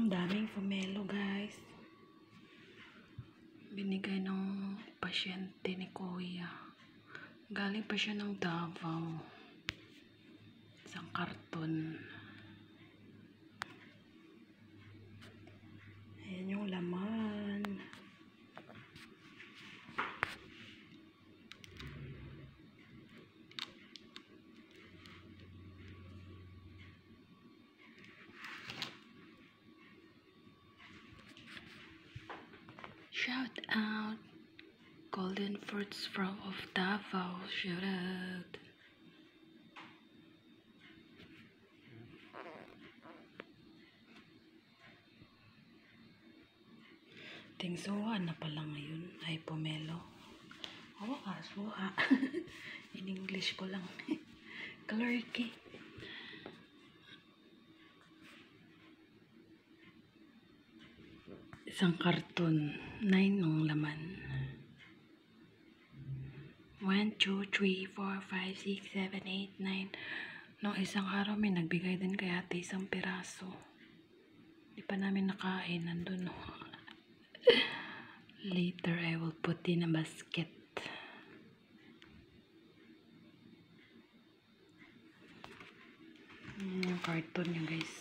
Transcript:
Ang daming pomelo, guys. Binigay ng pasyente ni Kuya. Galing pa siya ng Davao. Isang karton. Ayan yung laman. Shout out Golden Fruits from of Davao. Shout out. Tingsuha na pala ngayon ay pomelo. Suha. In English ko lang. Clarky. Isang karton. 9 ng laman. 1, 2, 3, 4, 5, 6, 7, 8, 9. Nung isang araw may nagbigay din kay ate isang piraso. Di pa namin nakain. Nandun. No? Later I will put in a basket. Yung karton niya, guys.